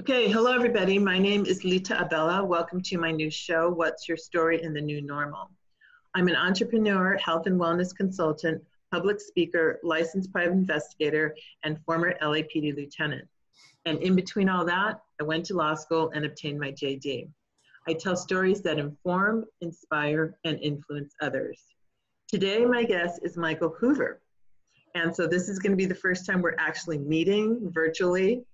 Okay, hello everybody. My name is Lita Abella. Welcome to my new show, What's Your Story in the New Normal? I'm an entrepreneur, health and wellness consultant, public speaker, licensed private investigator, and former LAPD lieutenant. And in between all that, I went to law school and obtained my JD. I tell stories that inform, inspire, and influence others. Today, my guest is Michael Hoover. And so this is going to be the first time we're actually meeting virtually.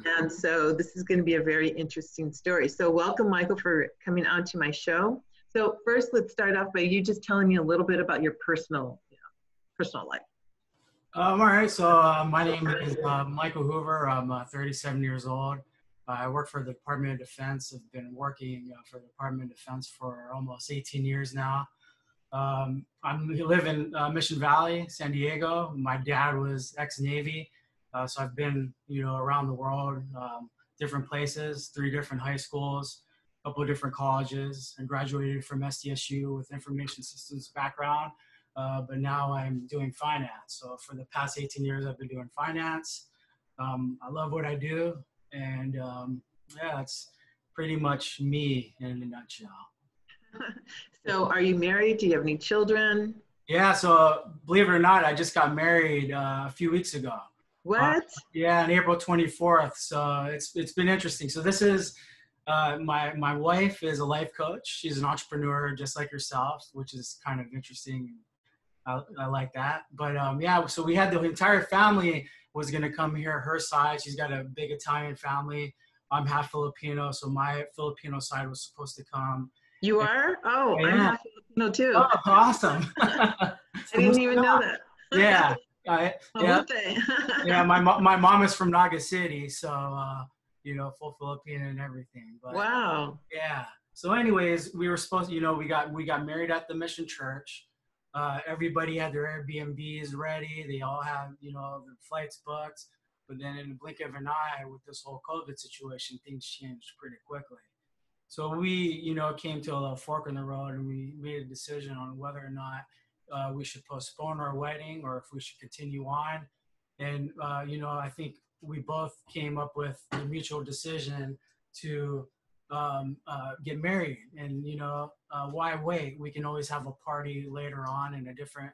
And so this is going to be a very interesting story. So welcome, Michael, for coming on to my show. So first, let's start off by you just telling me a little bit about your personal life. All right. So my name is Michael Hoover. I'm 37 years old. I work for the Department of Defense. I've been working for the Department of Defense for almost 18 years now. I live in Mission Valley, San Diego. My dad was ex-Navy. So I've been, around the world, different places, 3 different high schools, a couple of different colleges, and graduated from SDSU with information systems background. But now I'm doing finance. So for the past 18 years, I've been doing finance. I love what I do. And yeah, it's pretty much me in a nutshell. So are you married? Do you have any children? Yeah. So believe it or not, I just got married a few weeks ago. What? Yeah, on April 24th. So it's been interesting. So this is my wife is a life coach. She's an entrepreneur just like yourself, which is kind of interesting. I like that. But yeah, so we had the entire family was going to come here. Her side, she's got a big Italian family. I'm half Filipino, so my Filipino side was supposed to come. You are? Oh, yeah. I'm half Filipino too. Oh, awesome. I didn't even know that. Yeah. Yeah, yeah. My mom is from Naga City, so full Filipino and everything. But, wow. Yeah. So, anyways, we were supposed, we got married at the Mission Church. Everybody had their Airbnbs ready. They all had their flights booked. But then, in the blink of an eye, with this whole COVID situation, things changed pretty quickly. So we, came to a fork in the road, and we made a decision on whether or not we should postpone our wedding or if we should continue on. And, I think we both came up with the mutual decision to get married. And, why wait? We can always have a party later on in a different,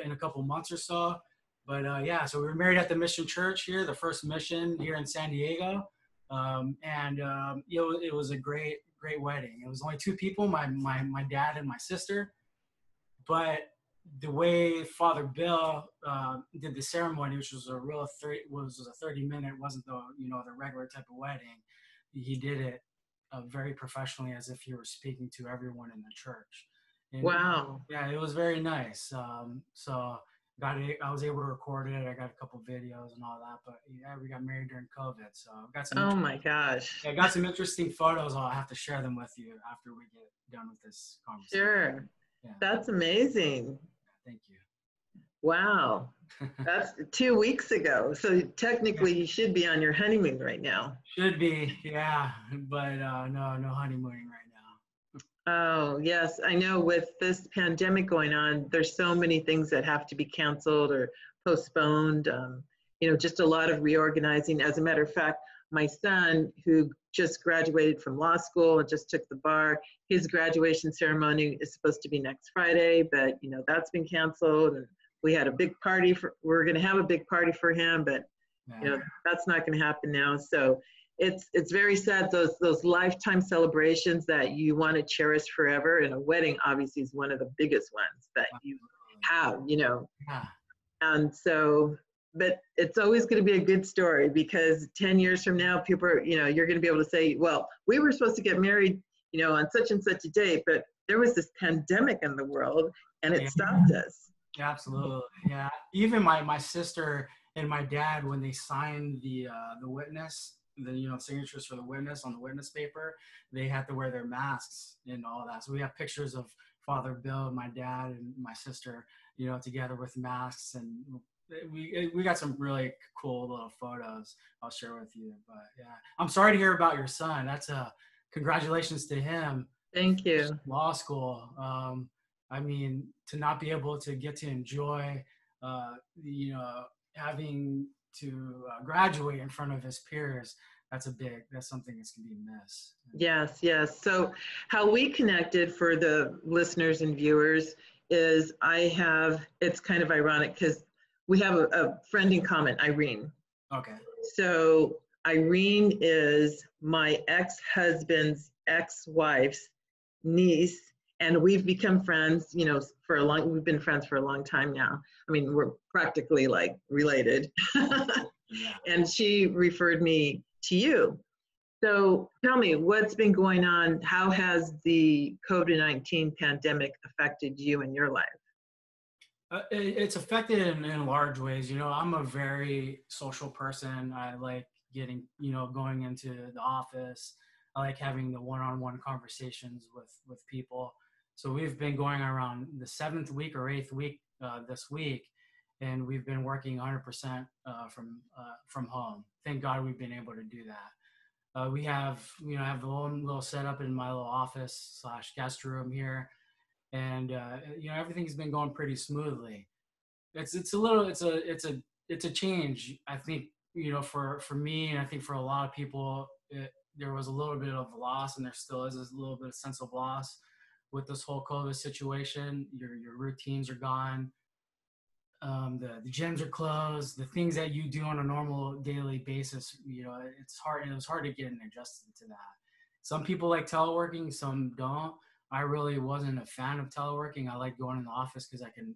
in a couple months or so. But yeah, so we were married at the Mission Church here, the first mission here in San Diego. It was a great wedding. It was only 2 people, my dad and my sister. But the way Father Bill did the ceremony, which was a 30-minute, wasn't the regular type of wedding. He did it very professionally, as if he were speaking to everyone in the church. And, wow. Yeah, it was very nice. So I was able to record it. I got a couple videos and all that. But yeah, we got married during COVID, so I've got some. Oh my gosh. I got some interesting photos. I'll have to share them with you after we get done with this conversation. Sure. Yeah. That's amazing. Thank you. Wow. That's 2 weeks ago. So technically you should be on your honeymoon right now. Should be, yeah. But no honeymooning right now. Oh, yes. I know with this pandemic going on, there's so many things that have to be canceled or postponed. Just a lot of reorganizing. As a matter of fact, my son, who just graduated from law school and just took the bar, his graduation ceremony is supposed to be next Friday, but that's been canceled. And we had a big party we're going to have a big party for him, but that's not going to happen now. So it's very sad, those lifetime celebrations that you want to cherish forever. And a wedding obviously is one of the biggest ones that you have, Yeah. And so, but it's always going to be a good story, because 10 years from now, people are, you're going to be able to say, well, we were supposed to get married, on such and such a date, but there was this pandemic in the world and it stopped us. Yeah, absolutely. Yeah. Even my sister and my dad, when they signed the witness, the signatures for the witness on the witness paper, they had to wear their masks and all that. So we have pictures of Father Bill, my dad, and my sister, together with masks, and we got some really cool little photos I'll share with you. But yeah, I'm sorry to hear about your son. That's congratulations to him. Thank you. Law school. I mean, to not be able to get to enjoy, having to graduate in front of his peers, that's something that's gonna be missed. Yes, yes. So how we connected for the listeners and viewers is it's kind of ironic because we have a friend in common, Irene. Okay. So Irene is my ex-husband's ex-wife's niece, and we've become friends, we've been friends for a long time now. I mean, we're practically like related. Yeah. And she referred me to you. So tell me, what's been going on? How has the COVID-19 pandemic affected you in your life? It's affected in large ways. I'm a very social person. I like getting, going into the office. I like having the one-on-one conversations with people. So we've been going around the 7th week or 8th week this week, and we've been working 100% from home. Thank God we've been able to do that. We have, have the little setup in my little office / guest room here, and everything's been going pretty smoothly. It's a change. I think for me, and I think for a lot of people, there was a little bit of loss, and there still is a little bit of sense of loss with this whole COVID situation. Your routines are gone. The gyms are closed. The things that you do on a normal daily basis, it's hard. It was hard to get adjusted to that. Some people like teleworking, some don't. I really wasn't a fan of teleworking. I like going in the office because I can,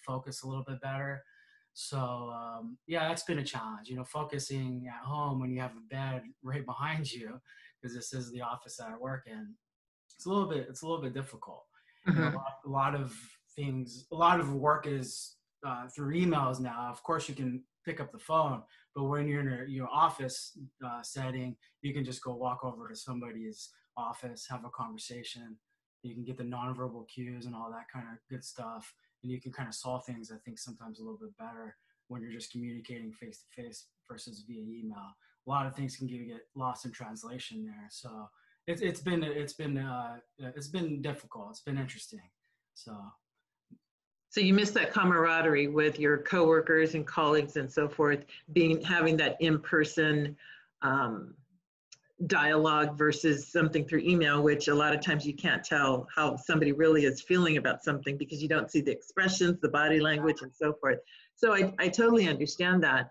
focus a little bit better. So yeah, that's been a challenge. Focusing at home when you have a bed right behind you, because this is the office that I work in. It's a little bit difficult. Mm-hmm. A lot of work is through emails now. Of course, you can pick up the phone, but when you're in your office setting, you can just go walk over to somebody's office, have a conversation. You can get the nonverbal cues and all that kind of good stuff, and you can kind of solve things, I think, sometimes a little bit better when you're just communicating face to face versus via email. A lot of things can get lost in translation there. So it's been difficult. It's been interesting. So you miss that camaraderie with your coworkers and colleagues and so forth, having that in-person dialogue versus something through email, which a lot of times you can't tell how somebody really is feeling about something because you don't see the expressions, the body language, and so forth. So I totally understand that.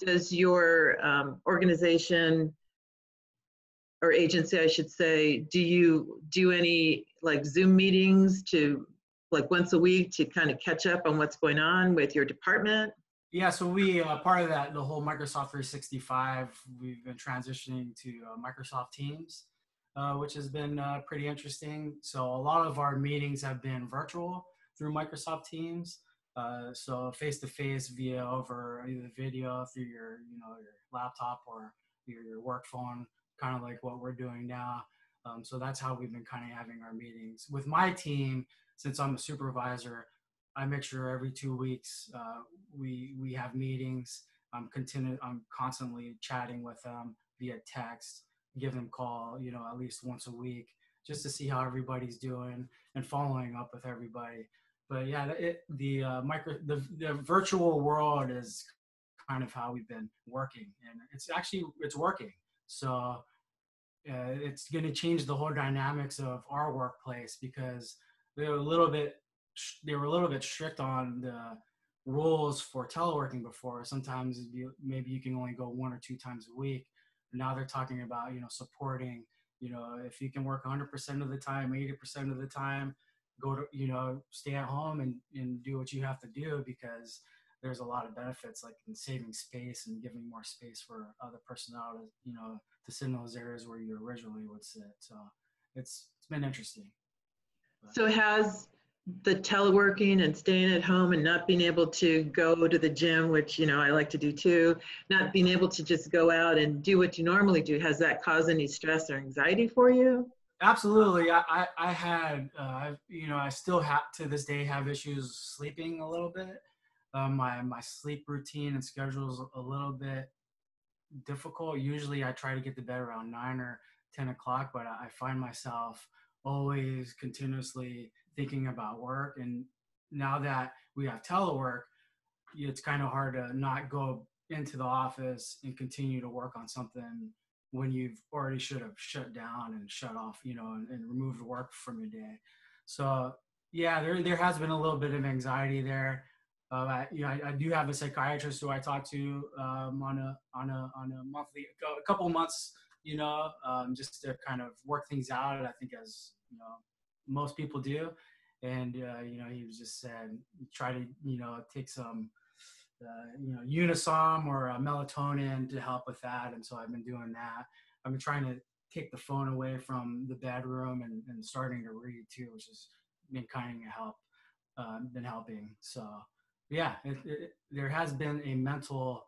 Does your organization or agency, I should say, do you do any like Zoom meetings to like once a week to kind of catch up on what's going on with your department? Yeah, so we, part of that, the whole Microsoft 365, we've been transitioning to Microsoft Teams, which has been pretty interesting. So a lot of our meetings have been virtual through Microsoft Teams. So face-to-face via over either video through your laptop or your work phone, kind of like what we're doing now. So that's how we've been kind of having our meetings. With my team, since I'm a supervisor, I make sure every 2 weeks we have meetings. I'm constantly chatting with them via text, give them a call, at least once a week, just to see how everybody's doing and following up with everybody. But yeah, the virtual world is kind of how we've been working, and it's working. So it's going to change the whole dynamics of our workplace because they were a little bit strict on the rules for teleworking before. Sometimes maybe you can only go 1 or 2 times a week. Now they're talking about, supporting, if you can work 100% of the time, 80% of the time, go to, stay at home and do what you have to do, because there's a lot of benefits like in saving space and giving more space for other personnel to, to sit in those areas where you originally would sit. So it's been interesting. So has the teleworking and staying at home and not being able to go to the gym, which, I like to do too, not being able to just go out and do what you normally do, has that caused any stress or anxiety for you? Absolutely. I had, I still have to this day have issues sleeping a little bit. My sleep routine and schedule is a little bit difficult. Usually I try to get to bed around 9 or 10 o'clock, but I find myself always continuously thinking about work. And now that we have telework, it's kind of hard to not go into the office and continue to work on something when you've already should have shut down and shut off, and removed work from your day. So yeah, there has been a little bit of anxiety there. I do have a psychiatrist who I talk to on a monthly, a couple of months, just to kind of work things out. I think as most people do, and he was just said try to take some Unisom or melatonin to help with that. And so I've been doing that. I've been trying to take the phone away from the bedroom and starting to read too, which has been kind of been helping. So yeah, there has been a mental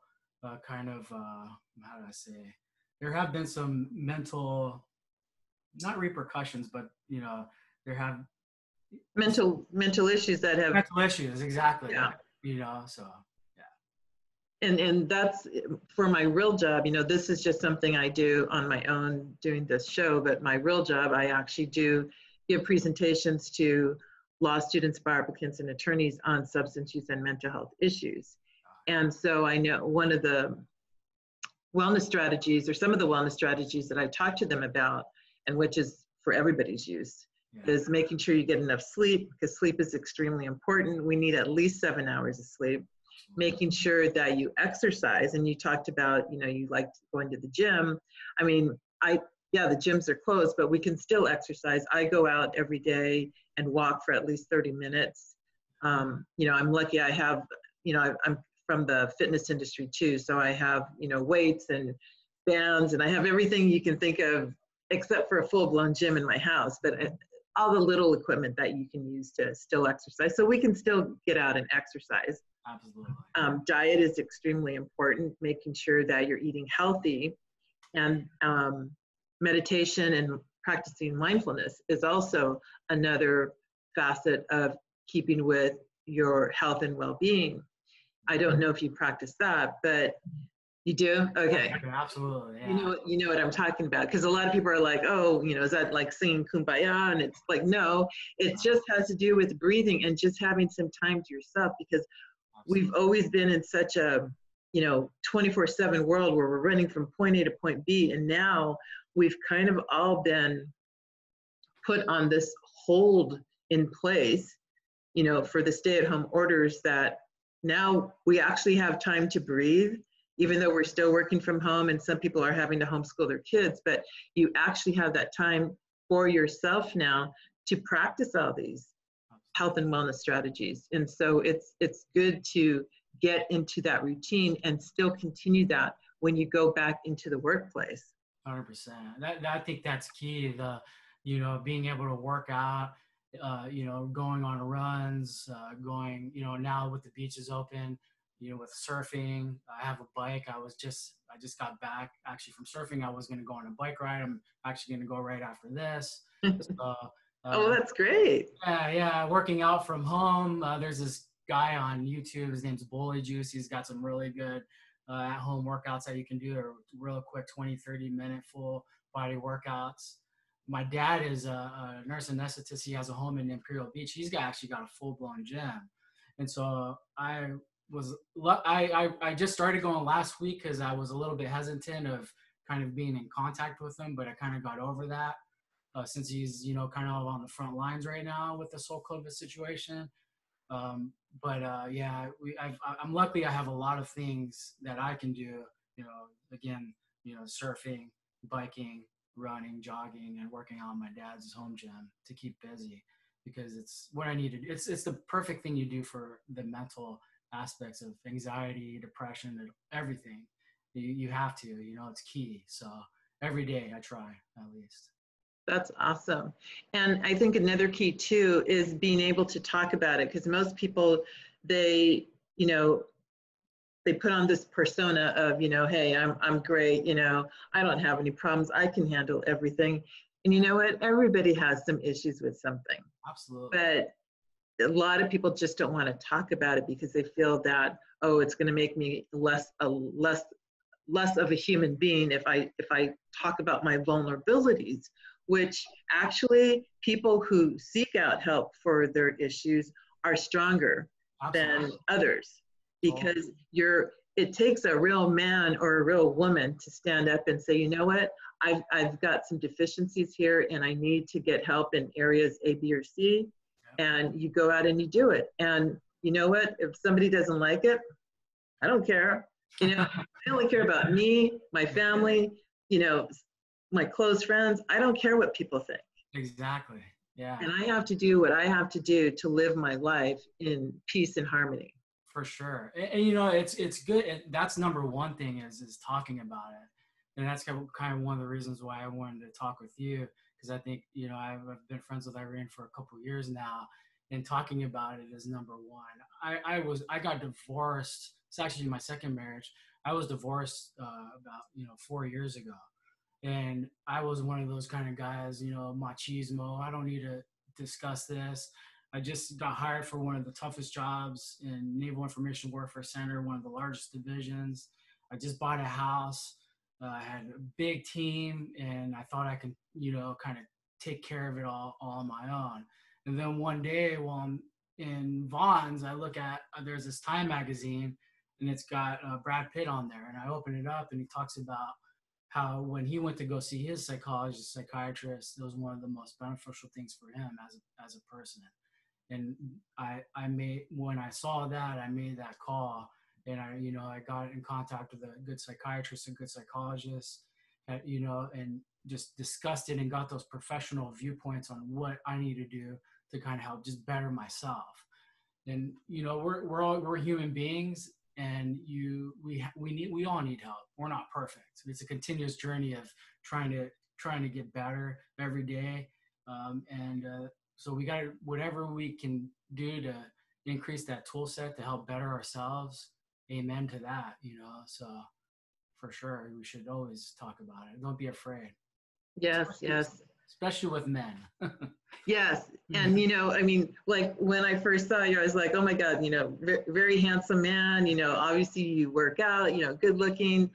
kind of, how do I say, there have been some mental, not repercussions, but there have mental issues that have mental issues. Exactly. Yeah. So. And that's for my real job. This is just something I do on my own doing this show, but my real job, I actually do give presentations to law students, bar applicants, and attorneys on substance use and mental health issues. And so I know one of the wellness strategies, or some of the wellness strategies that I talk to them about, and which is for everybody's use, is making sure you get enough sleep, because sleep is extremely important. We need at least 7 hours of sleep. Making sure that you exercise, and you talked about, you like going to the gym. I mean, the gyms are closed, but we can still exercise. I go out every day and walk for at least 30 minutes. I'm lucky I have, I'm from the fitness industry too. So I have, weights and bands, and I have everything you can think of except for a full-blown gym in my house, but all the little equipment that you can use to still exercise. So we can still get out and exercise. Absolutely. Diet is extremely important, making sure that you're eating healthy, and meditation and practicing mindfulness is also another facet of keeping with your health and well-being. I don't know if you practice that, but you do? Okay. Absolutely. Yeah. You know what I'm talking about, because a lot of people are like, oh, is that like singing Kumbaya? And it's like, no, it just has to do with breathing and just having some time to yourself, because we've always been in such a 24/7 world where we're running from point A to point B, and now we've kind of all been put on this hold in place for the stay-at-home orders, that now we actually have time to breathe, even though we're still working from home and some people are having to homeschool their kids. But you actually have that time for yourself now to practice all these health and wellness strategies. And so it's good to get into that routine and still continue that when you go back into the workplace. 100%. I think that's key. Being able to work out, going on runs, going, now with the beaches open, with surfing. I have a bike. I just got back actually from surfing. I was going to go on a bike ride. I'm actually going to go right after this. So, oh, that's great. Yeah. Working out from home. There's this guy on YouTube. His name's Bully Juice. He's got some really good at-home workouts that you can do, or real quick 20-30 minute full body workouts. My dad is a nurse anesthetist. He has a home in Imperial Beach. He's actually got a full-blown gym. And so I just started going last week because I was a little bit hesitant of kind of being in contact with him, but I kind of got over that since he's, kind of on the front lines right now with this whole COVID situation. I'm lucky I have a lot of things that I can do, again, surfing, biking, running, jogging, and working out in my dad's home gym to keep busy, because it's what I need to do. It's the perfect thing you do for the mental aspects of anxiety, depression, and everything. You have to, it's key. So every day I try, at least. That's awesome. And I think another key too is being able to talk about it, because most people, they put on this persona of, hey, I'm great, I don't have any problems, I can handle everything. And you know what? Everybody has some issues with something. Absolutely. But a lot of people just don't want to talk about it because they feel that, oh, it's going to make me less of a human being if I talk about my vulnerabilities, which actually people who seek out help for their issues are stronger than others, because you're it takes a real man or a real woman to stand up and say, you know what, I've got some deficiencies here and I need to get help in areas A, B, or C. And you go out and you do it. And you know what, if somebody doesn't like it, I don't care. You know, I only care about me, my family, you know, my close friends. I don't care what people think. Exactly. Yeah. And I have to do what I have to do to live my life in peace and harmony. For sure. And you know, it's good. And that's number one thing is talking about it. And that's kind of one of the reasons why I wanted to talk with you, because I think, you know, I've been friends with Irene for a couple of years now, and talking about it is number one. I got divorced. It's actually my second marriage. I was divorced about, you know, 4 years ago. And I was one of those kind of guys, you know, machismo. I don't need to discuss this. I just got hired for one of the toughest jobs in Naval Information Warfare Center, one of the largest divisions. I just bought a house. I had a big team, and I thought I could, you know, kind of take care of it all on my own. And then one day while I'm in Vaughn's, I look at, there's this Time magazine, and it's got Brad Pitt on there. And I open it up, and he talks about how when he went to go see his psychiatrist, it was one of the most beneficial things for him as a person. And when I saw that, I made that call, and I got in contact with a good psychiatrist and good psychologist, you know, and just discussed it and got those professional viewpoints on what I need to do to kind of help just better myself. And, you know, we're human beings, and we all need help. We're not perfect. It's a continuous journey of trying to get better every day. So we got whatever we can do to increase that tool set to help better ourselves. Amen to that, you know. So for sure, we should always talk about it. Don't be afraid. Yes, yes. Especially with men. Yes. And, you know, I mean, like when I first saw you, I was like, oh my God, you know, very handsome man, you know, obviously you work out, you know, good looking,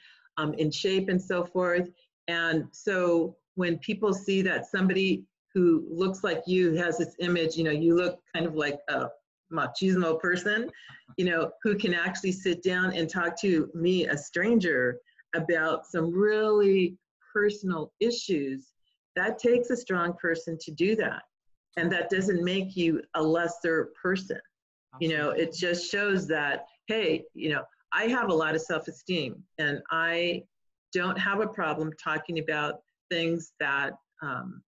in shape and so forth. And so when people see that somebody who looks like you has this image, you know, you look kind of like a machismo person, you know, who can actually sit down and talk to me, a stranger, about some really personal issues, that takes a strong person to do that. And that doesn't make you a lesser person. You know, it just shows that, hey, you know, I have a lot of self-esteem, and I don't have a problem talking about things that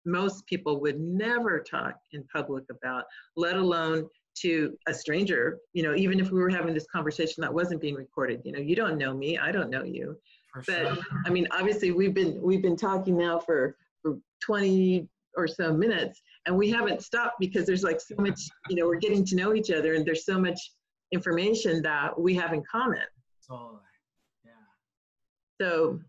most people would never talk in public about, let alone to a stranger. You know, even if we were having this conversation that wasn't being recorded, you know, you don't know me, I don't know you. But I mean, obviously we've been talking now for 20 or so minutes, and we haven't stopped because there's like so much, you know, we're getting to know each other, and there's so much information that we have in common. Totally. Yeah. So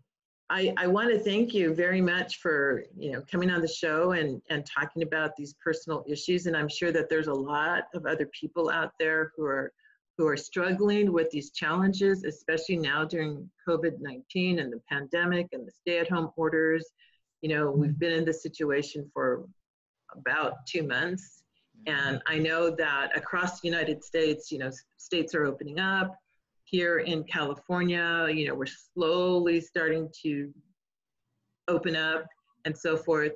I want to thank you very much for, you know, coming on the show and talking about these personal issues. And I'm sure that there's a lot of other people out there who are struggling with these challenges, especially now during COVID-19 and the pandemic and the stay-at-home orders. You know, we've been in this situation for about 2 months. And I know that across the United States, you know, states are opening up. Here in California, you know, we're slowly starting to open up and so forth.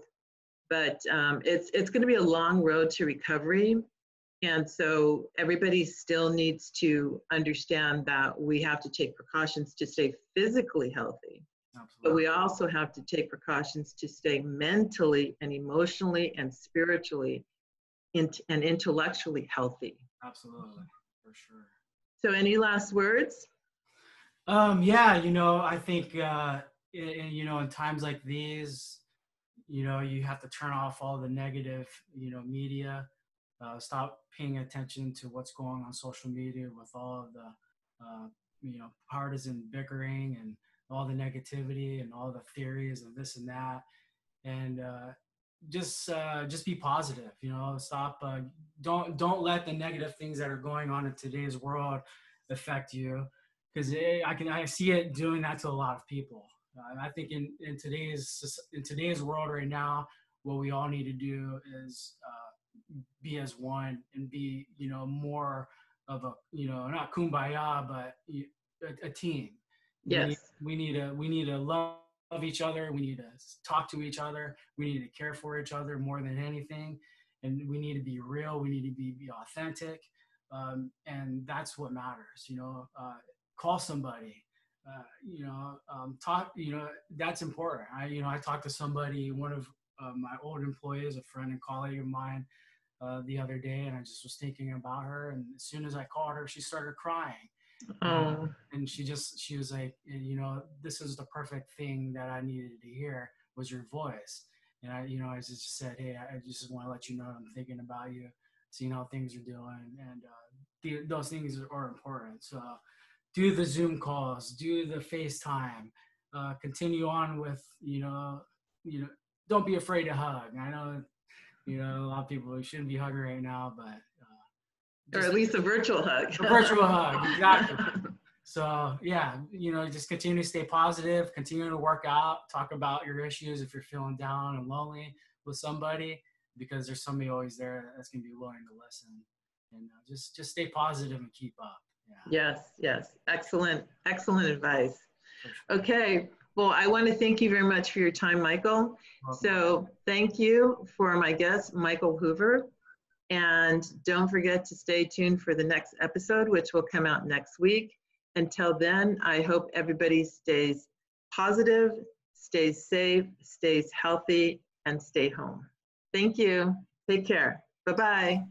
But it's going to be a long road to recovery. And so everybody still needs to understand that we have to take precautions to stay physically healthy. Absolutely. But we also have to take precautions to stay mentally and emotionally and spiritually and intellectually healthy. Absolutely, for sure. So any last words? Yeah, you know, I think, you know, in times like these, you know, you have to turn off all the negative, you know, media, stop paying attention to what's going on social media with all of the, you know, partisan bickering and all the negativity and all the theories and this and that. And just be positive, you know, stop, don't let the negative things that are going on in today's world affect you, because I see it doing that to a lot of people. I think in today's world right now, what we all need to do is be as one and be, you know, more of a, you know, not kumbaya, but a team. Yes. We need to love each other. We need to talk to each other. We need to care for each other more than anything. And we need to be real. We need to be authentic. And that's what matters, call somebody, talk, that's important. I talked to somebody, one of my old employees, a friend and colleague of mine, the other day, and I just was thinking about her. And as soon as I called her, she started crying. Oh. And she was like, this is the perfect thing that I needed to hear was your voice. And I just said, hey, I just want to let you know I'm thinking about you, seeing how things are doing. And those things are important. So do the Zoom calls, do the FaceTime, continue on with, don't be afraid to hug. I know, a lot of people shouldn't be hugging right now, but or at least a virtual hug. A virtual hug, exactly. So yeah, just continue to stay positive, continue to work out, talk about your issues if you're feeling down and lonely with somebody, because there's somebody always there that's gonna be willing to listen. And just stay positive and keep up. Yeah. Yes. Excellent advice. Sure. Okay. Well, I want to thank you very much for your time, Michael. So thank you for my guest, Michael Hoover. And don't forget to stay tuned for the next episode, which will come out next week. Until then, I hope everybody stays positive, stays safe, stays healthy, and stay home. Thank you. Take care. Bye-bye.